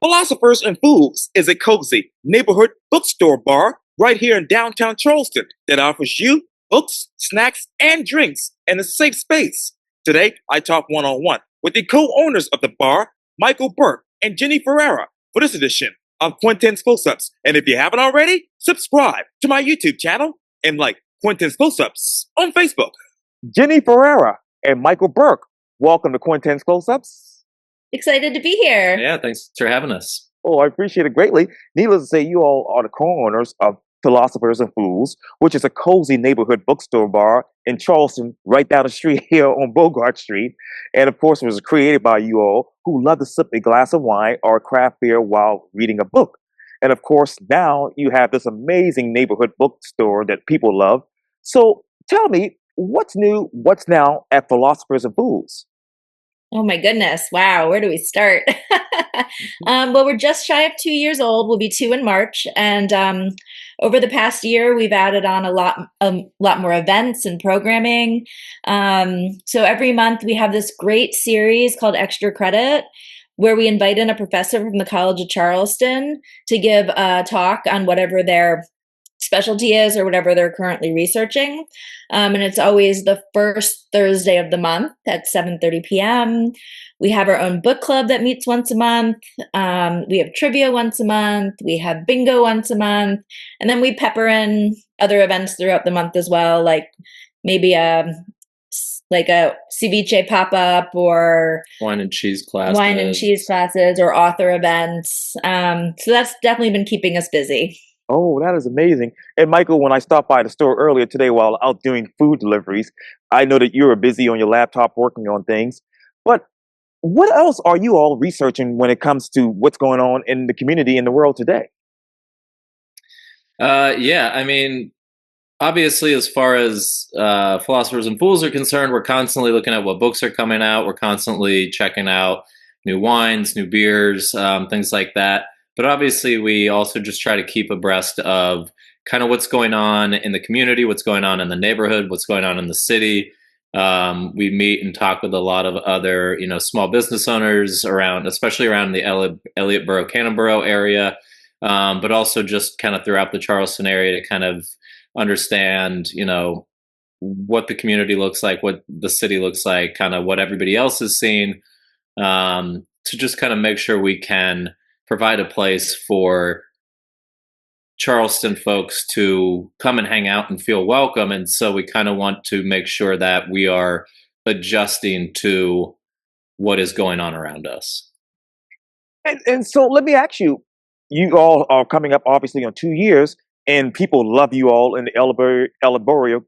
Philosophers and Fools is a cozy neighborhood bookstore bar right here in downtown Charleston that offers you books, snacks, and drinks in a safe space. Today, I talk one on one with the co owners of the bar, Michael Bourke and Jenny Ferrara, for this edition of Quintin's Close Ups. And if you haven't already, subscribe to my YouTube channel and like Quintin's Close Ups on Facebook. Jenny Ferrara and Michael Bourke, welcome to Quintin's Close Ups. Excited to be here. Yeah, thanks for having us. Oh, I appreciate it greatly. Needless to say, you all are the co-owners of Philosophers and Fools, which is a cozy neighborhood bookstore bar in Charleston, right down the street here on Bogart Street. And of course, it was created by you all who love to sip a glass of wine or a craft beer while reading a book. And of course, now you have this amazing neighborhood bookstore that people love. So tell me, what's new, what's now at Philosophers and Fools? Oh my goodness. Wow. Where do we start? Well, we're just shy of 2 years old. We'll be 2 in March. And over the past year, we've added on a lot more events and programming. So every month we have this great series called Extra Credit, where we invite in a professor from the College of Charleston to give a talk on whatever their specialty is or whatever they're currently researching. And it's always the first Thursday of the month at 7:30 p.m. We have our own book club that meets once a month. We have trivia once a month. We have bingo once a month. And then we pepper in other events throughout the month as well, like maybe a ceviche pop-up or wine and cheese classes or author events. So that's definitely been keeping us busy. Oh, that is amazing. And Michael, when I stopped by the store earlier today while out doing food deliveries, I know that you were busy on your laptop working on things. But what else are you all researching when it comes to what's going on in the community in the world today? I mean, obviously, as far as Philosophers and Fools are concerned, we're constantly looking at what books are coming out. We're constantly checking out new wines, new beers, things like that. But obviously, we also just try to keep abreast of kind of what's going on in the community, what's going on in the neighborhood, what's going on in the city. We meet and talk with a lot of other, small business owners around, especially around the Elliotboro, Cannonboro area, but also just kind of throughout the Charleston area to kind of understand, what the community looks like, what the city looks like, kind of what everybody else is seeing, to just kind of make sure we can provide a place for Charleston folks to come and hang out and feel welcome. And so we kind of want to make sure that we are adjusting to what is going on around us. And so let me ask you, you all are coming up obviously on 2 years, and people love you all in the Elliotboro,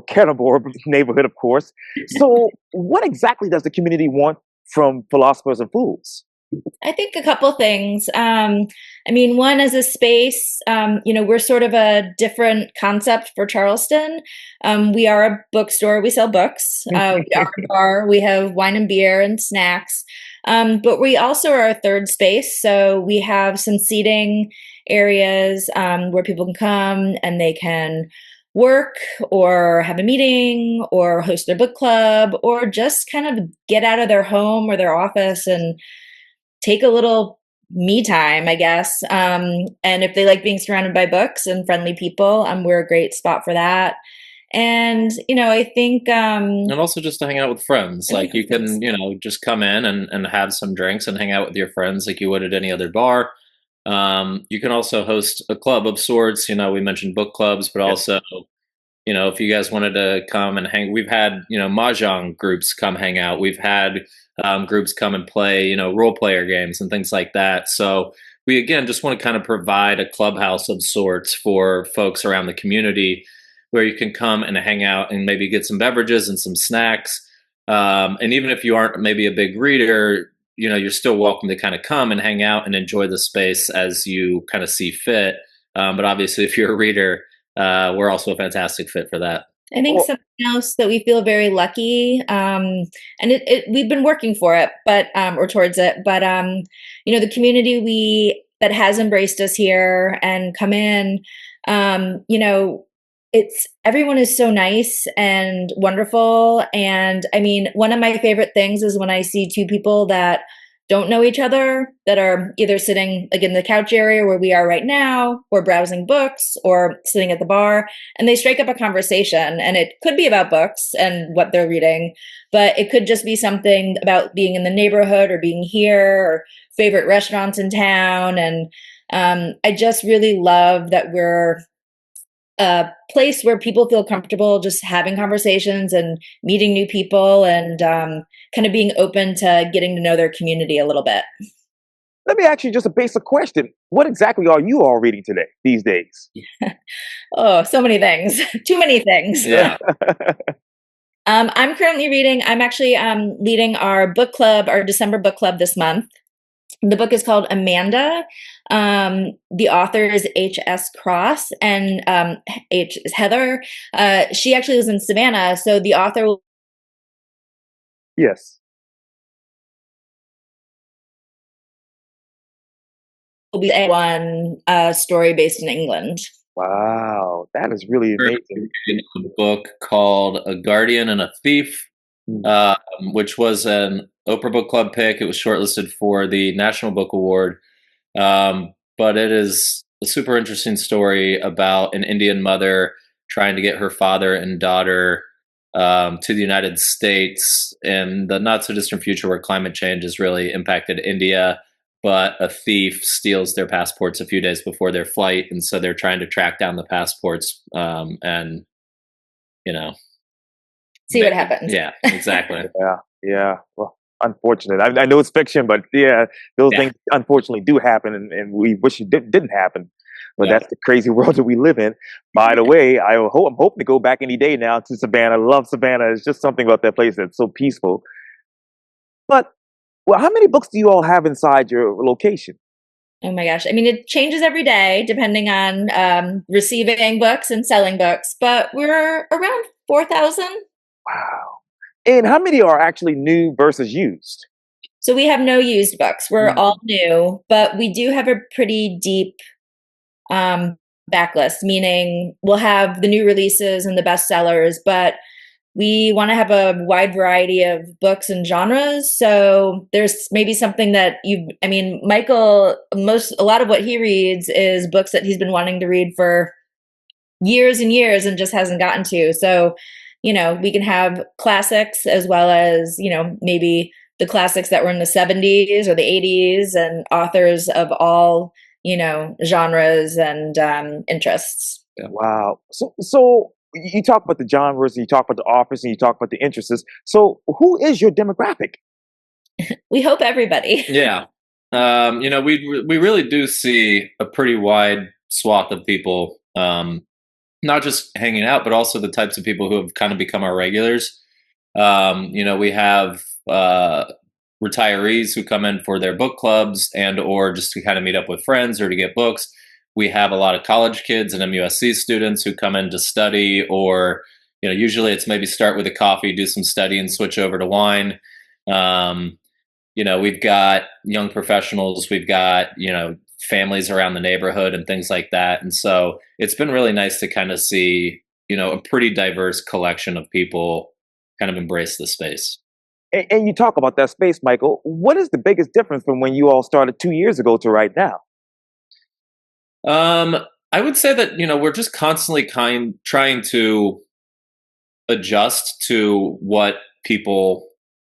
Cannonboro neighborhood, of course. So what exactly does the community want from Philosophers and Fools? I think a couple things. One, as a space, we're sort of a different concept for Charleston. We are a bookstore. We sell books. We are a bar. We have wine and beer and snacks. But we also are a third space. So we have some seating areas where people can come and they can work or have a meeting or host their book club or just kind of get out of their home or their office and take a little me time, I guess. And if they like being surrounded by books and friendly people, we're a great spot for that. And, I think... and also just to hang out with friends. Like you can, just come in and have some drinks and hang out with your friends like you would at any other bar. You can also host a club of sorts. We mentioned book clubs, but also, if you guys wanted to come and hang, we've had, mahjong groups come hang out. We've had groups come and play, role player games and things like that. So we, again, just want to kind of provide a clubhouse of sorts for folks around the community where you can come and hang out and maybe get some beverages and some snacks. And even if you aren't maybe a big reader, you're still welcome to kind of come and hang out and enjoy the space as you kind of see fit. But obviously, if you're a reader, we're also a fantastic fit for that. I think something else that we feel very lucky, and we've been working for it, or towards it, but the community that has embraced us here and come in, everyone is so nice and wonderful. And one of my favorite things is when I see two people that don't know each other that are either sitting like in the couch area where we are right now, or browsing books, or sitting at the bar, and they strike up a conversation. And it could be about books and what they're reading, but it could just be something about being in the neighborhood or being here or favorite restaurants in town. And I just really love that we're a place where people feel comfortable just having conversations and meeting new people, and kind of being open to getting to know their community a little bit. Let me ask you just a basic question. What exactly are you all reading today, these days? Oh, so many things. Too many things. Yeah. I'm currently reading, I'm actually leading our book club, our December book club this month. The book is called Amanda. The author is H.S. Cross, and H is Heather. She actually lives in Savannah, so the author will Yes. be one story based in England. Wow, that is really amazing. In a book called A Guardian and a Thief, which was an Oprah Book Club pick. It was shortlisted for the National Book Award. But it is a super interesting story about an Indian mother trying to get her father and daughter to the United States in the not so distant future where climate change has really impacted India. But a thief steals their passports a few days before their flight, and so they're trying to track down the passports and See what happens. Yeah, exactly. Yeah. Well, unfortunate. I know it's fiction, but yeah, those things unfortunately do happen, and we wish it didn't happen. But that's the crazy world that we live in. By the way, I'm hoping to go back any day now to Savannah. I love Savannah. It's just something about that place that's so peaceful. But well, how many books do you all have inside your location? Oh my gosh. I mean, it changes every day depending on receiving books and selling books, but we're around 4,000. Wow. And how many are actually new versus used? So we have no used books. We're all new, but we do have a pretty deep backlist, meaning we'll have the new releases and the bestsellers, but we want to have a wide variety of books and genres. So there's maybe something that Michael, a lot of what he reads is books that he's been wanting to read for years and years and just hasn't gotten to. So, we can have classics as well as, maybe the classics that were in the 70s or the 80s, and authors of all, genres and interests. Wow. So you talk about the genres, and you talk about the authors, and you talk about the interests. So who is your demographic? We hope everybody. Yeah. We really do see a pretty wide swath of people, not just hanging out, but also the types of people who have kind of become our regulars. We have retirees who come in for their book clubs and or just to kind of meet up with friends or to get books. We have a lot of college kids and MUSC students who come in to study, or usually it's maybe start with a coffee, do some study, and switch over to wine. We've got young professionals, we've got families around the neighborhood and things like that, and so it's been really nice to kind of see a pretty diverse collection of people kind of embrace the space. And you talk about that space, Michael. What is the biggest difference from when you all started 2 years ago to right now? I would say that we're just constantly trying to adjust to what people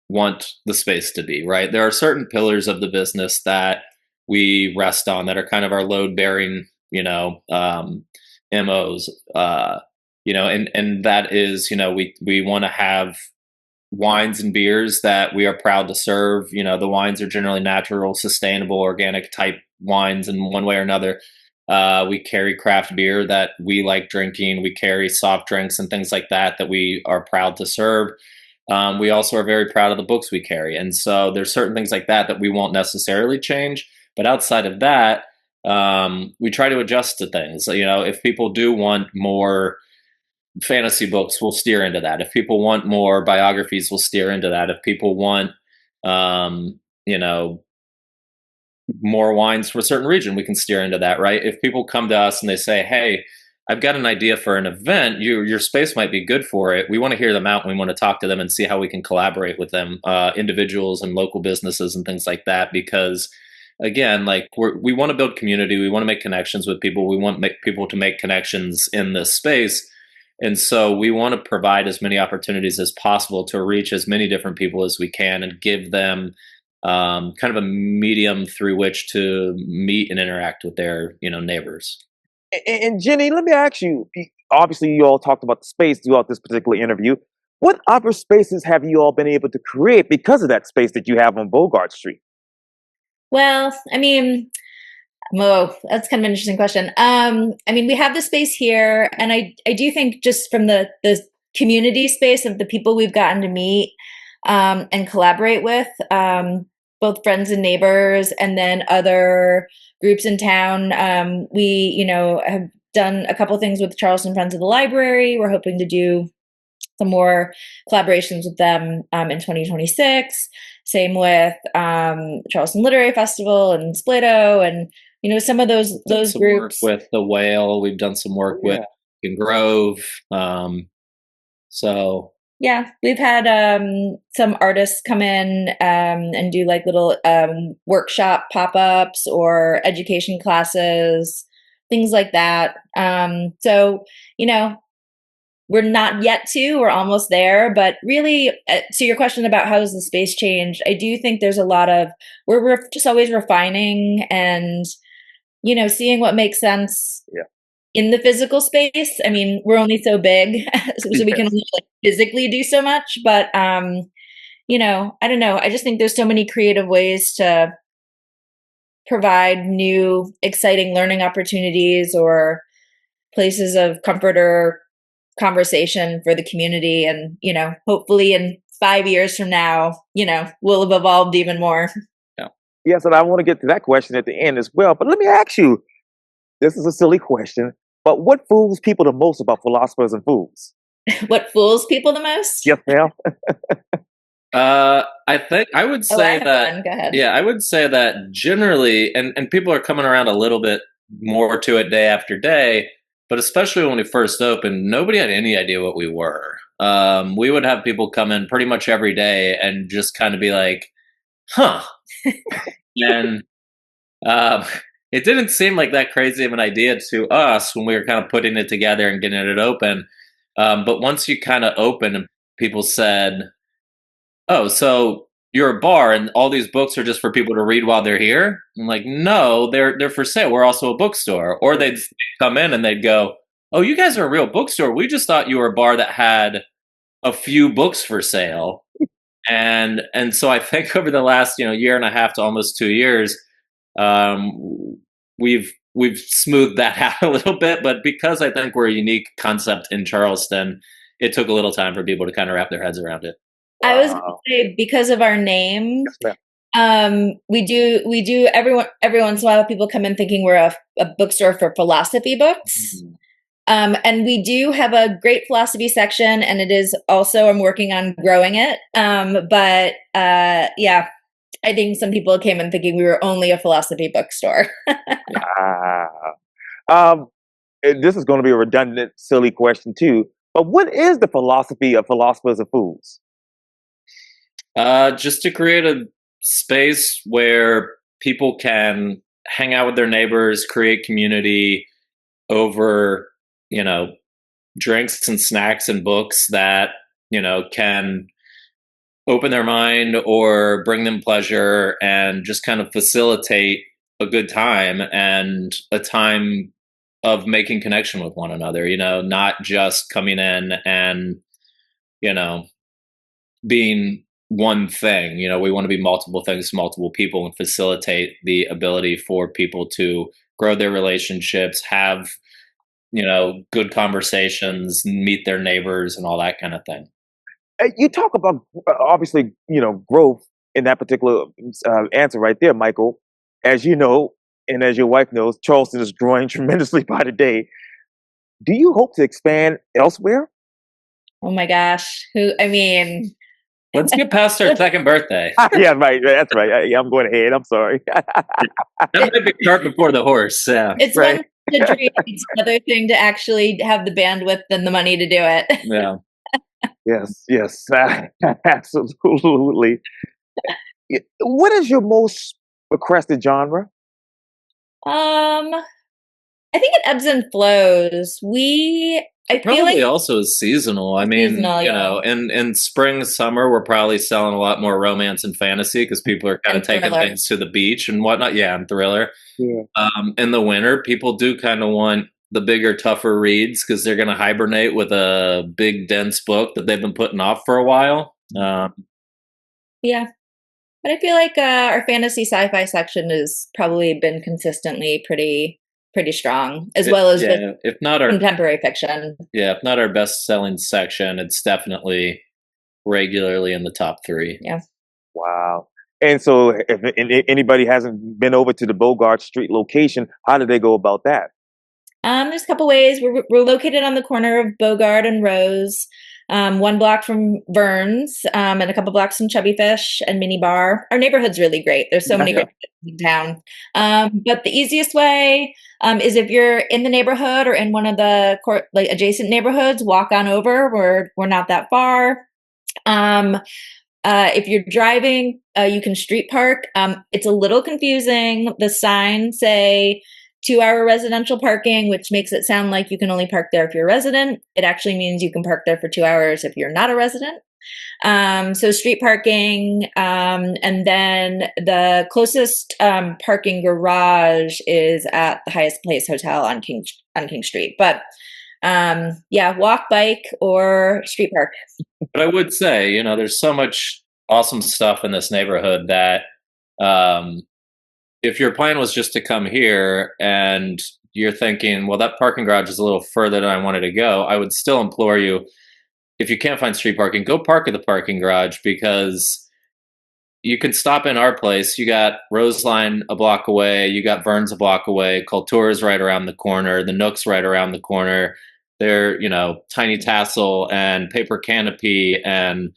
want the space to be. Right, there are certain pillars of the business that we rest on that are kind of our load bearing, MOs. And that is, we want to have wines and beers that we are proud to serve. The wines are generally natural, sustainable, organic type wines in one way or another. We carry craft beer that we like drinking. We carry soft drinks and things like that we are proud to serve. We also are very proud of the books we carry. And so there's certain things like that we won't necessarily change. But outside of that, we try to adjust to things. If people do want more fantasy books, we'll steer into that. If people want more biographies, we'll steer into that. If people want, more wines from a certain region, we can steer into that, right? If people come to us and they say, hey, I've got an idea for an event. Your space might be good for it. We want to hear them out and we want to talk to them and see how we can collaborate with them, individuals and local businesses and things like that. Because again, like we want to build community. We want to make connections with people. We want people to make connections in this space. And so we want to provide as many opportunities as possible to reach as many different people as we can and give them kind of a medium through which to meet and interact with their, neighbors. And Jenny, let me ask you. Obviously, you all talked about the space throughout this particular interview. What other spaces have you all been able to create because of that space that you have on Bogart Street? Well, I mean, that's kind of an interesting question. We have the space here, and I do think just from the community space of the people we've gotten to meet and collaborate with, both friends and neighbors, and then other groups in town. We, have done a couple things with Charleston Friends of the Library. We're hoping to do some more collaborations with them in 2026. Same with Charleston Literary Festival and Splito, and some of those groups. Work with the Whale, we've done some work with in Grove. So yeah, we've had some artists come in and do like little workshop pop-ups or education classes, things like that. So we're not yet we're almost there, but really to your question about how has the space changed, I do think there's a lot of, we're just always refining and, seeing what makes sense in the physical space. I mean, we're only so big, so we can only physically do so much, but, I don't know. I just think there's so many creative ways to provide new, exciting learning opportunities or places of comfort or conversation for the community. And, hopefully in 5 years from now, we'll have evolved even more. Yes, and I want to get to that question at the end as well. But let me ask you, this is a silly question, but what fools people the most about Philosophers and Fools? What fools people the most? Yes, ma'am. I think I would say that. Go ahead. Yeah, I would say that generally, and people are coming around a little bit more to it day after day. But especially when we first opened, nobody had any idea what we were. We would have people come in pretty much every day and just kind of be like, huh. And it didn't seem like that crazy of an idea to us when we were kind of putting it together and getting it open. But once you kind of open and people said, oh, so you're a bar and all these books are just for people to read while they're here? I'm like, no, they're for sale. We're also a bookstore. Or they'd come in and they'd go, oh, you guys are a real bookstore. We just thought you were a bar that had a few books for sale. And so I think over the last, year and a half to almost 2 years, we've smoothed that out a little bit. But because I think we're a unique concept in Charleston, it took a little time for people to kind of wrap their heads around it. I was going to say, because of our name, we do every once in a while people come in thinking we're a bookstore for philosophy books. Mm-hmm. And we do have a great philosophy section, and it is also, I'm working on growing it. But I think some people came in thinking we were only a philosophy bookstore. This is going to be a redundant, silly question too, but what is the philosophy of Philosophers and Fools? Just to create a space where people can hang out with their neighbors, create community over, drinks and snacks and books that, can open their mind or bring them pleasure and just kind of facilitate a good time and a time of making connection with one another, not just coming in and, being one thing. We want to be multiple things to multiple people and facilitate the ability for people to grow their relationships, have, good conversations, meet their neighbors and all that kind of thing. You talk about, obviously, growth in that particular answer right there, Michael. As you know, and as your wife knows, Charleston is growing tremendously by the day. Do you hope to expand elsewhere? Oh my gosh. Let's get past our second birthday. Yeah, right. That's right. Yeah, I'm going ahead. I'm sorry. That might be cart before the horse. Yeah, it's right. a dream. It's another thing to actually have the bandwidth and the money to do it. Yeah. Yes, absolutely. What is your most requested genre? I think it ebbs and flows. I feel Probably like also is seasonal. I mean, seasonal, you yeah, know, in spring, summer, we're probably selling a lot more romance and fantasy because people are kind of and taking thriller. things to the beach and whatnot. Yeah, and thriller. Yeah. In the winter, people do kind of want the bigger, tougher reads because they're going to hibernate with a big, dense book that they've been putting off for a while. Yeah. But I feel like our fantasy sci-fi section has probably been consistently pretty strong, as well as just Yeah, if not our contemporary fiction. yeah, if not our best-selling section, it's definitely regularly in the top 3. Yeah. Wow. And so, if anybody hasn't been over to the Bogart Street location, how do they go about that? There's a couple ways. We're located on the corner of Bogart and Rose, 1 block from Vern's, and a couple blocks from Chubby Fish and Mini Bar. Our neighborhood's really great. There's so many great places in town. But the easiest way is if you're in the neighborhood or in one of the adjacent neighborhoods, walk on over. We're not that far. If you're driving, you can street park. It's a little confusing. The signs say 2-hour residential parking, which makes it sound like you can only park there if you're a resident. It actually means you can park there for 2 hours if you're not a resident. So street parking, and then the closest parking garage is at the Highest Place Hotel on King Street. But yeah, walk, bike, or street park. But I would say, you know, there's so much awesome stuff in this neighborhood that if your plan was just to come here and you're thinking, well, that parking garage is a little further than I wanted to go, I would still implore you, if you can't find street parking, go park at the parking garage because you can stop in our place. You got Roseline a block away, you got Vern's a block away, Kultura's right around the corner, the Nook's right around the corner. They're, you know, Tiny Tassel and Paper Canopy and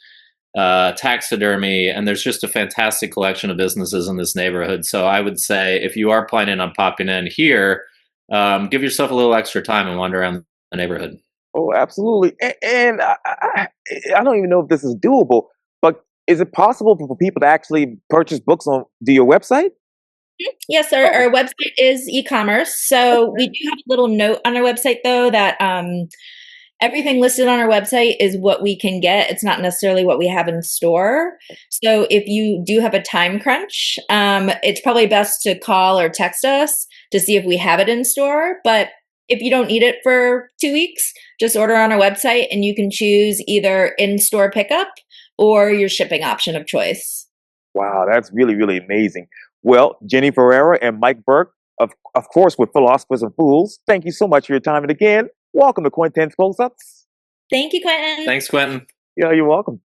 taxidermy, and there's just a fantastic collection of businesses in this neighborhood. So I would say if you are planning on popping in here, give yourself a little extra time and wander around the neighborhood. Oh, absolutely. And I don't even know if this is doable, but is it possible for people to actually purchase books on your website? Yes, our website is e-commerce. So we do have a little note on our website, though, that everything listed on our website is what we can get. It's not necessarily what we have in store. So if you do have a time crunch, it's probably best to call or text us to see if we have it in store. But if you don't need it for 2 weeks, just order on our website and you can choose either in-store pickup or your shipping option of choice. Wow, that's really, really amazing. Well, Jenny Ferrara and Mike Bourke, of course, with Philosophers and Fools, thank you so much for your time. And again, welcome to Quintin's Close-Ups. Thank you, Quintin. Thanks, Quentin. Yeah, you're welcome.